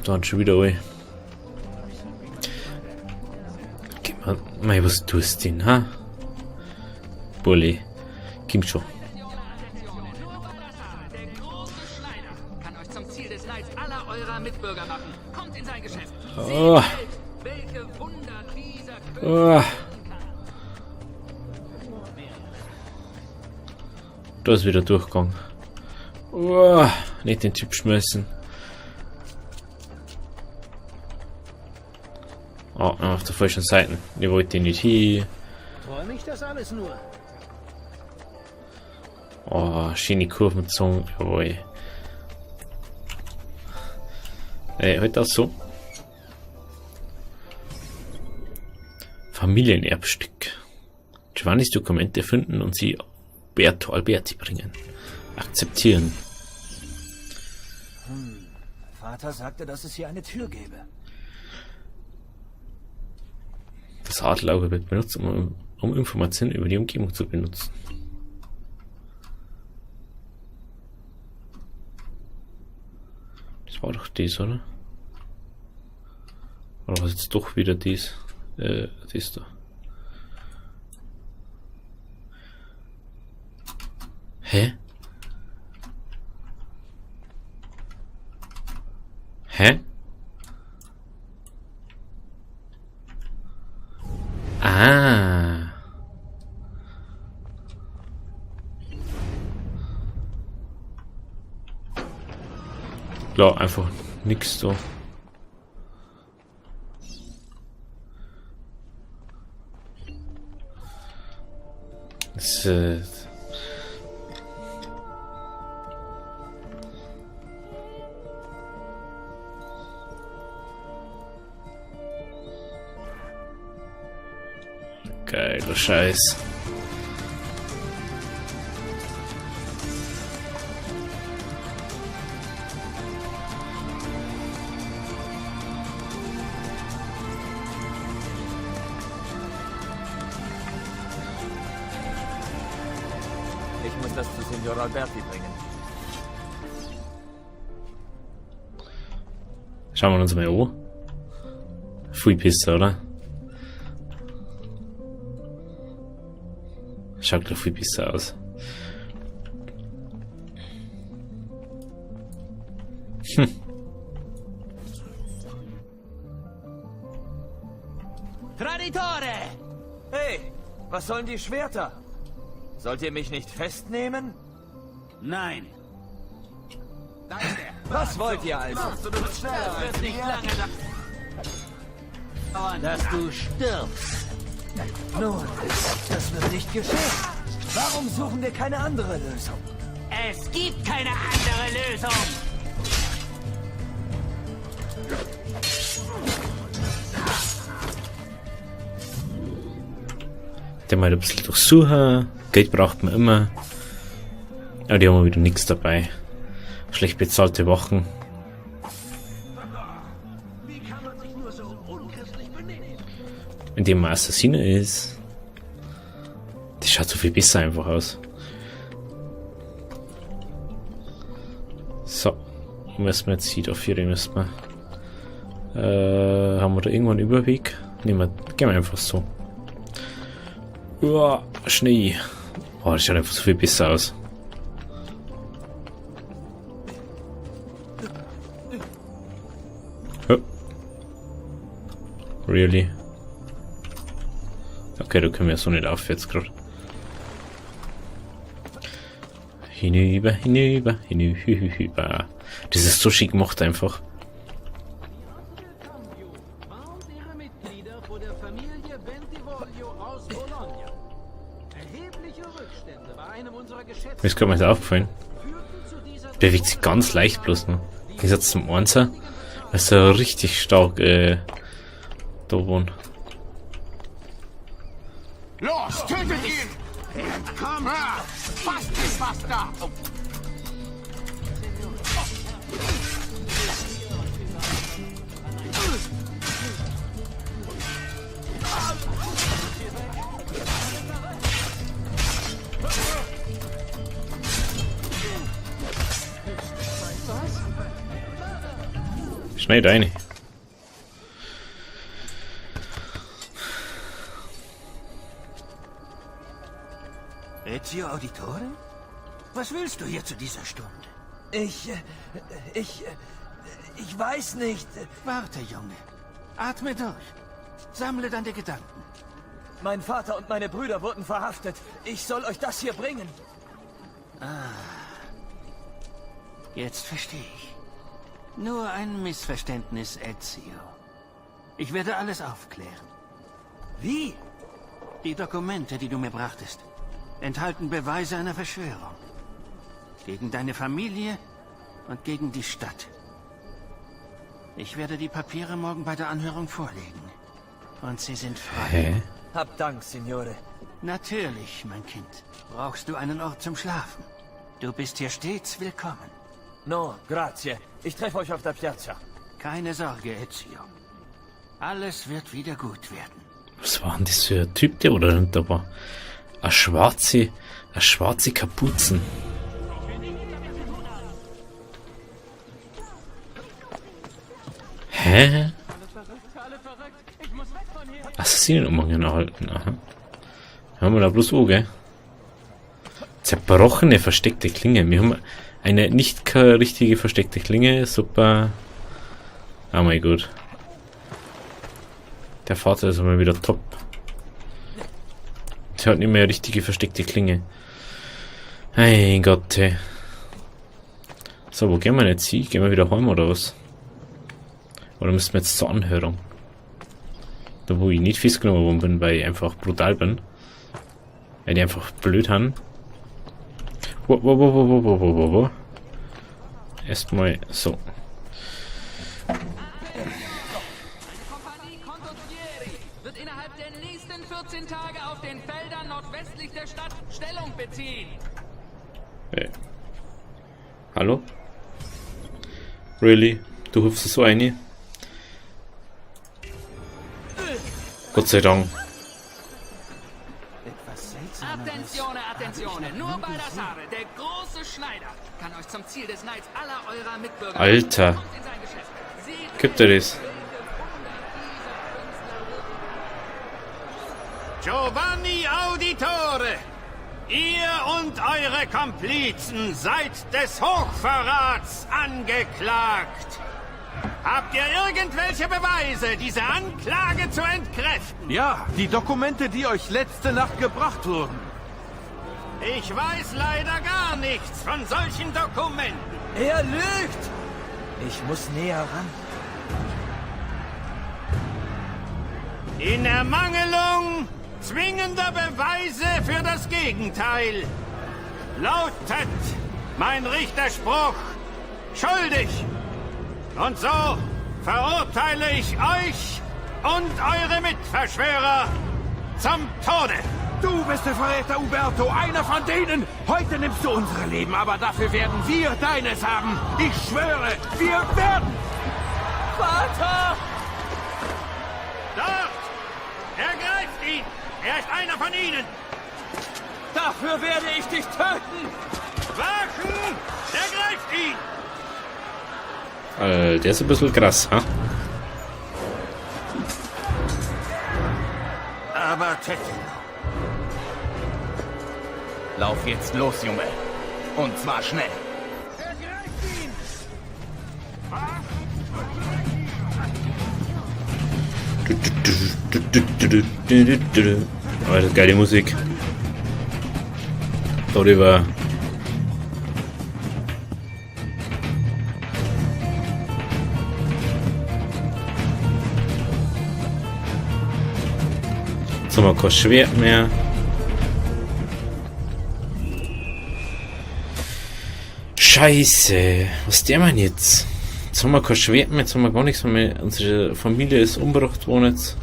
Da hat schon wieder alle. Geh mal, mei, was tust du denn, ha? Bulli, komm schon. Kann euch zum Ziel des Leids aller eurer Mitbürger machen. Kommt in sein Geschäft. Oh. Welche Wunder dieser Oh. Da ist wieder Durchgang. Oh. Nicht den Typ schmeißen. Oh, auf der falschen Seite. Ich wollte den nicht hier. Träume ich das alles nur? Oh, schöne Kurven gezogen. Jawohl. Halt auch so. Familienerbstück. Giovannis Dokumente finden und sie Berto Alberti bringen. Akzeptieren. Vater sagte, dass es hier eine Tür gäbe. Das Adlerauge wird benutzt, um Informationen über die Umgebung zu benutzen. Das war doch dies, oder? Oder was jetzt doch wieder dies? Das da. Hä? Hä? Ah. Klar, einfach nix so. Das, geiler Scheiß. Ich muss das zu Signor Alberti bringen. Schauen wir uns mal an. Viel besser, oder? Schaut doch viel besser aus. Traditore! Hey, was sollen die Schwerter? Sollt ihr mich nicht festnehmen? Nein. Da ist er. Was wollt ihr also? Das wird nicht lange dauern. Dass du stirbst. Nun, das wird nicht geschehen. Warum suchen wir keine andere Lösung? Es gibt keine andere Lösung. Der mal ein bisschen durchsuchen. Geld braucht man immer. Aber die haben wieder nichts dabei. Schlecht bezahlte Wochen. Indem man Assassiner ist. Das schaut so viel besser einfach aus. So. Müssen wir jetzt hier auf 4 müssen wir. Haben wir da irgendwo einen Überweg? Nehmen wir, gehen wir einfach so. Uah, Schnee. Oh, das schaut einfach so viel besser aus. Oh. Really? Okay, da können wir so nicht aufwärts gerade. Hinüber, hinüber, hinüber. Das ist so schick gemacht einfach. Mir ist gerade mal so aufgefallen. Bewegt sich ganz leicht bloß noch. Im Gegensatz zum Einser. Also richtig stark da wohnen. Los, tötet ihn! Komm her! Fast ist was da! schnell rein. Ezio Auditore? Was willst du hier zu dieser Stunde? Ich weiß nicht. Warte, Junge. Atme durch. Sammle deine Gedanken. Mein Vater und meine Brüder wurden verhaftet. Ich soll euch das hier bringen. Jetzt verstehe ich. Nur ein Missverständnis, Ezio. Ich werde alles aufklären. Wie? Die Dokumente, die du mir brachtest, enthalten Beweise einer Verschwörung. Gegen deine Familie und gegen die Stadt. Ich werde die Papiere morgen bei der Anhörung vorlegen. Und sie sind frei. Hä? Hab Dank, Signore. Natürlich, mein Kind. Brauchst du einen Ort zum Schlafen? Du bist hier stets willkommen. No, grazie. Ich treffe euch auf der Piazza. Keine Sorge, Ezio. Alles wird wieder gut werden. Was war denn das für ein Typ, der oder da war? Eine schwarze Kapuzen. Hä? Assassinenumhang erhalten, aha. Haben wir da bloß auch, gell? Zerbrochene versteckte Klinge. Wir haben eine nicht richtige versteckte Klinge. Super. Oh mein Gott. Der Vater ist mal wieder top. Der hat nicht mehr eine richtige versteckte Klinge. Mein Gott, ey. So, wo gehen wir jetzt hin? Gehen wir wieder heim oder was? Oder müssen wir jetzt zur Anhörung? Da wo ich nicht festgenommen worden bin, weil ich einfach brutal bin. Weil die einfach blöd haben. Wo. Erstmal so. Kompanie Condottieri wird innerhalb der nächsten 14 Tage auf den Feldern nordwestlich der Stadt Stellung beziehen. Hallo? Really? Du hüpfst so eine? Gott sei Dank. Attenzione, nur Baldassare, der große Schneider, kann euch zum Ziel des Neids aller eurer Mitbürger... Alter. Kommt in sein Geschäft. Seht Gibt er das? Giovanni Auditore, ihr und eure Komplizen seid des Hochverrats angeklagt. Habt ihr irgendwelche Beweise, diese Anklage zu entkräften? Ja, die Dokumente, die euch letzte Nacht gebracht wurden. Ich weiß leider gar nichts von solchen Dokumenten. Er lügt! Ich muss näher ran. In Ermangelung zwingender Beweise für das Gegenteil lautet mein Richterspruch schuldig. Und so verurteile ich euch und eure Mitverschwörer zum Tode. Du bist der Verräter, Uberto, einer von denen. Heute nimmst du unsere Leben, aber dafür werden wir deines haben. Ich schwöre, wir werden... Vater! Dort! Ergreift ihn! Er ist einer von ihnen! Dafür werde ich dich töten! Wachen! Ergreift ihn! Der ist ein bisschen krass, ha? Aber Tetino. Lauf jetzt los, Junge. Und zwar schnell. Oh, das ist geile Musik. Darüber. Jetzt haben wir kein Schwert mehr. Scheiße. Was der man jetzt? Jetzt haben wir kein Schwert mehr, jetzt haben wir gar nichts mehr. Unsere Familie ist umgebracht worden jetzt.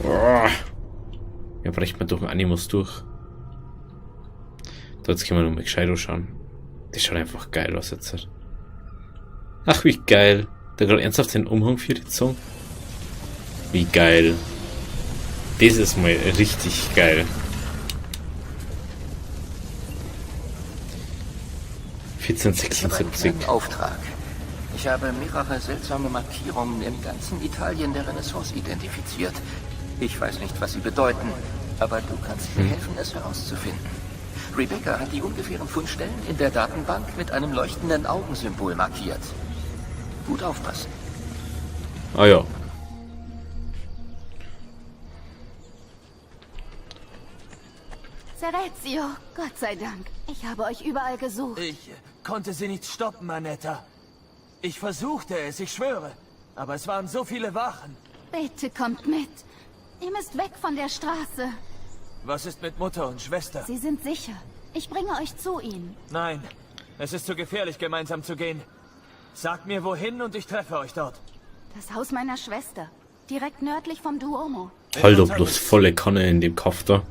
Oh. Ja, brecht man durch den Animus durch. Da jetzt können wir noch mal gescheit anschauen. Das schaut einfach geil aus jetzt. Ach, wie geil. Der gerade ernsthaft den Umhang für die Zunge. Wie geil. Das ist mal richtig geil. 1476. Einen Auftrag. Ich habe mehrere seltsame Markierungen im ganzen Italien der Renaissance identifiziert. Ich weiß nicht, was sie bedeuten, aber du kannst mir helfen, es herauszufinden. Rebecca hat die ungefähren Fundstellen in der Datenbank mit einem leuchtenden Augensymbol markiert. Gut aufpassen. Ah ja. Serezio, Gott sei Dank. Ich habe euch überall gesucht. Ich konnte sie nicht stoppen, Annetta. Ich versuchte es, ich schwöre. Aber es waren so viele Wachen. Bitte kommt mit. Ihr müsst weg von der Straße. Was ist mit Mutter und Schwester? Sie sind sicher. Ich bringe euch zu ihnen. Nein, es ist zu gefährlich, gemeinsam zu gehen. Sagt mir wohin und ich treffe euch dort. Das Haus meiner Schwester. Direkt nördlich vom Duomo. Halt doch bloß volle Kanne in dem Kaff da.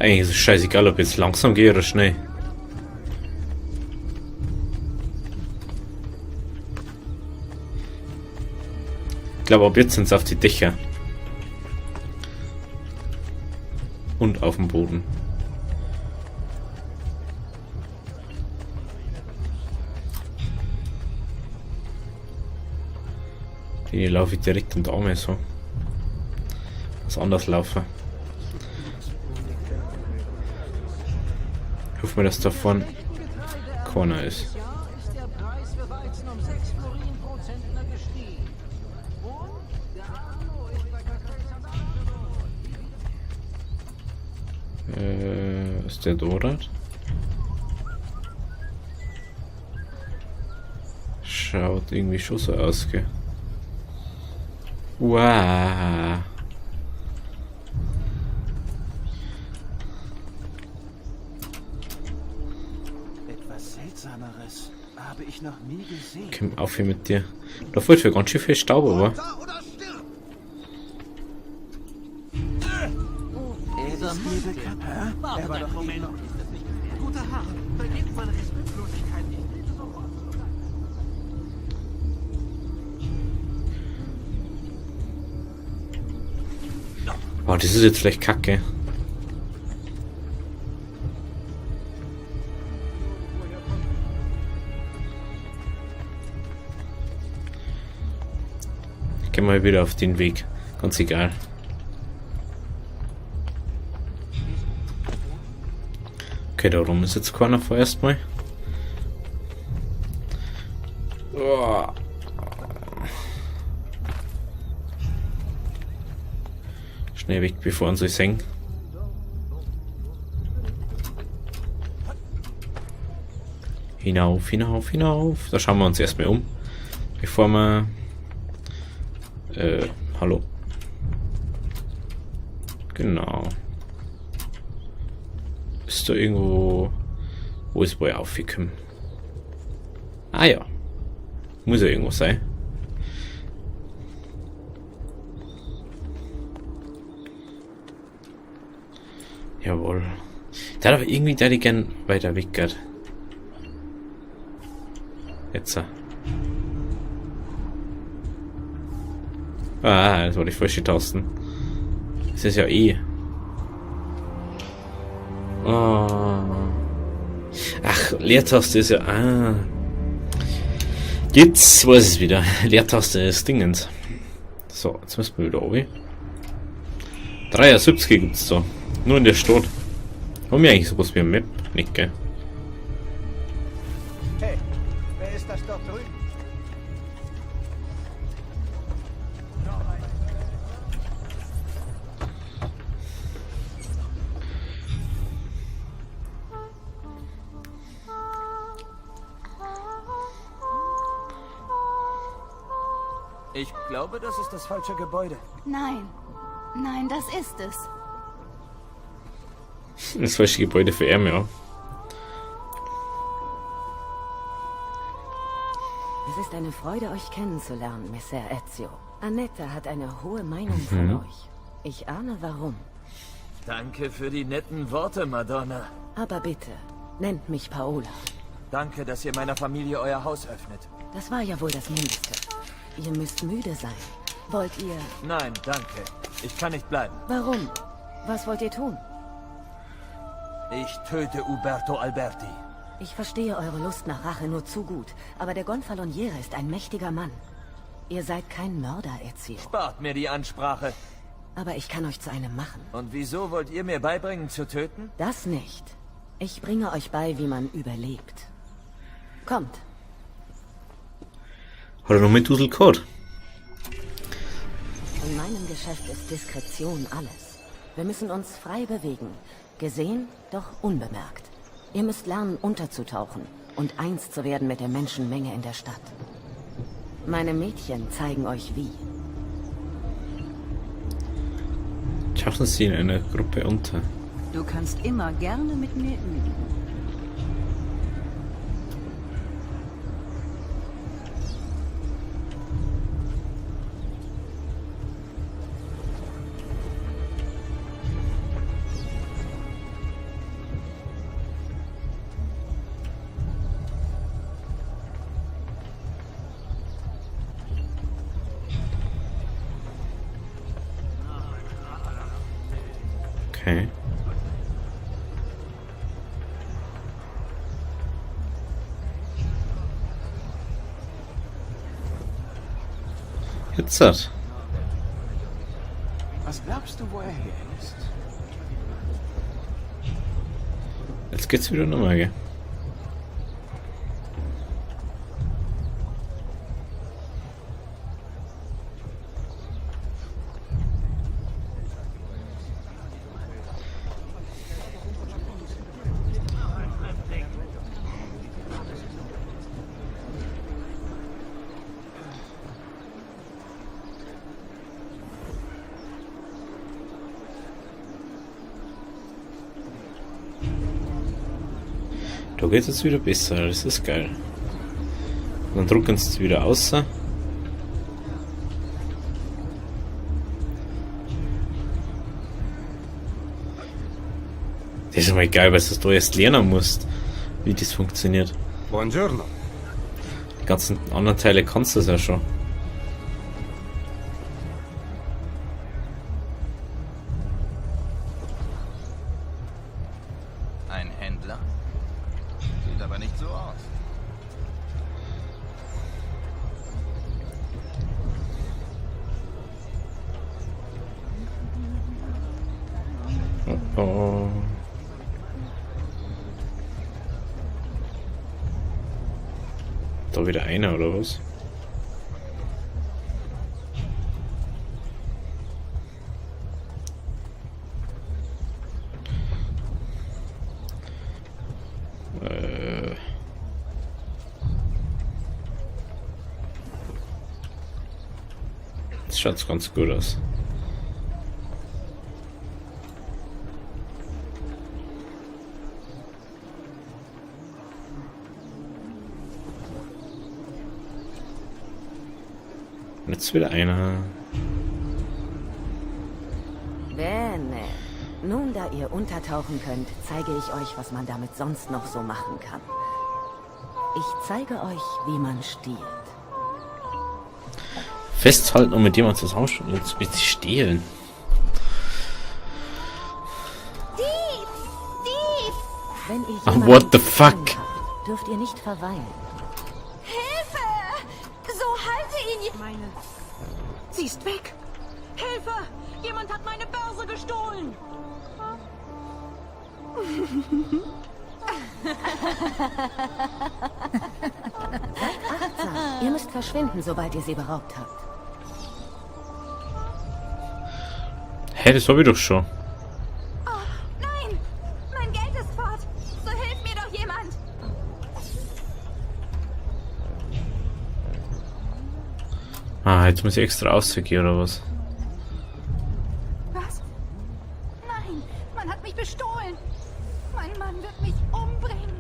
Eigentlich ist es scheißegal, ob ich jetzt langsam gehe oder schnell. Ich glaube, ab jetzt sind es auf die Dächer. Und auf dem Boden. Die laufe ich direkt in die Arme so. Was anders laufen. Ich hoffe mal, dass da vorne keiner ist. Ist der dort? Schaut irgendwie schon so aus, gell? Wow. Etwas Seltsameres habe ich noch nie gesehen. Komm auf hier mit dir. Da fällt für ganz schön viel Staub, aber. Er ist mir bekannt. Er war doch Moment. Guter Herr, vergebt meine Respektlosigkeit nicht. Boah, das ist jetzt vielleicht kacke. Ich geh mal wieder auf den Weg. Ganz egal. Okay, da rum ist jetzt keiner vorerst mal. Oh. Schnell weg, bevor uns euch hängen. Hinauf, hinauf, hinauf. Da schauen wir uns erstmal um. Bevor wir... hallo. Genau. Ist da irgendwo... Wo ist wohl aufgekommen? Ah ja. Muss ja irgendwo sein. Jawohl. Der hat aber irgendwie der die gern weiter weg geht. Jetzt. Ah, das wollte ich falsch tasten. Das ist ja eh. Oh. Ach, Leertaste ist ja. Ah. Jetzt weiß ich es wieder. Leertaste ist Dingens. So, jetzt müssen wir wieder oben. 73 gibt's da. Nur in der Stadt. Haben wir eigentlich sowas wie eine Map? Nicht, gell? Hey, wer ist das dort drüben? Ich glaube, das ist das falsche Gebäude. Nein. Nein, das ist es. Das falsche Gebäude für ihn, ja. Es ist eine Freude, euch kennenzulernen, Messer Ezio. Annetta hat eine hohe Meinung von euch. Ich ahne warum. Danke für die netten Worte, Madonna. Aber bitte, nennt mich Paola. Danke, dass ihr meiner Familie euer Haus öffnet. Das war ja wohl das Mindeste. Ihr müsst müde sein. Wollt ihr... Nein, danke. Ich kann nicht bleiben. Warum? Was wollt ihr tun? Ich töte Uberto Alberti. Ich verstehe eure Lust nach Rache nur zu gut, aber der Gonfaloniere ist ein mächtiger Mann. Ihr seid kein Mörder, Ezio. Spart mir die Ansprache. Aber ich kann euch zu einem machen. Und wieso wollt ihr mir beibringen zu töten? Das nicht. Ich bringe euch bei, wie man überlebt. Kommt. Hat er noch mit Duselcode? In meinem Geschäft ist Diskretion alles. Wir müssen uns frei bewegen. Gesehen, doch unbemerkt. Ihr müsst lernen, unterzutauchen und eins zu werden mit der Menschenmenge in der Stadt. Meine Mädchen zeigen euch wie. Tauchen Sie in einer Gruppe unter. Du kannst immer gerne mit mir üben. Okay. Jetzt hat. Was glaubst du, wo er her ist? Jetzt geht's wieder nochmal, gell? Da geht es jetzt wieder besser, das ist geil. Und dann drucken sie es wieder aus. Das ist immer geil, weil du erst lernen musst, wie das funktioniert. Buongiorno. Die ganzen anderen Teile kannst du es ja schon. Ein Händler? Sieht aber nicht so aus. Oh, oh. Da wieder einer, oder was? Das schaut ganz gut aus. Und jetzt wieder einer. Bene. Nun, da ihr untertauchen könnt, zeige ich euch, was man damit sonst noch so machen kann. Ich zeige euch, wie man stiehlt. Festhalten und mit jemandem zusammenstehen und jetzt bitte stehlen. Dieb! Dieb! Wenn ihr Ah, jemanden what the gefangen fuck? habt, dürft ihr nicht verweilen. Hilfe! So halte ihn! Sie ist weg. Hilfe! Jemand hat meine Börse gestohlen. Achtsam. Ihr müsst verschwinden, sobald ihr sie beraubt habt. Hä, das hab ich doch schon. Oh, nein! Mein Geld ist fort! So hilft mir doch jemand! Ah, jetzt muss ich extra ausgehen, oder was? Was? Nein! Man hat mich bestohlen! Mein Mann wird mich umbringen!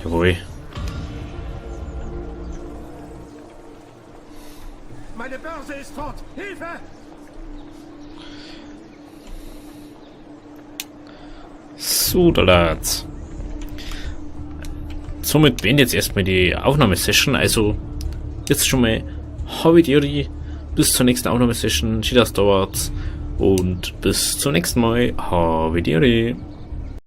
Jawohl. Meine Börse ist fort! Hilfe! So, da lads. somit beende jetzt erstmal die Aufnahmesession. Also jetzt schon mal Havidiri. Bis zur nächsten Aufnahmesession. Schön, dass du da wart. Und bis zum nächsten Mal. Havidiri.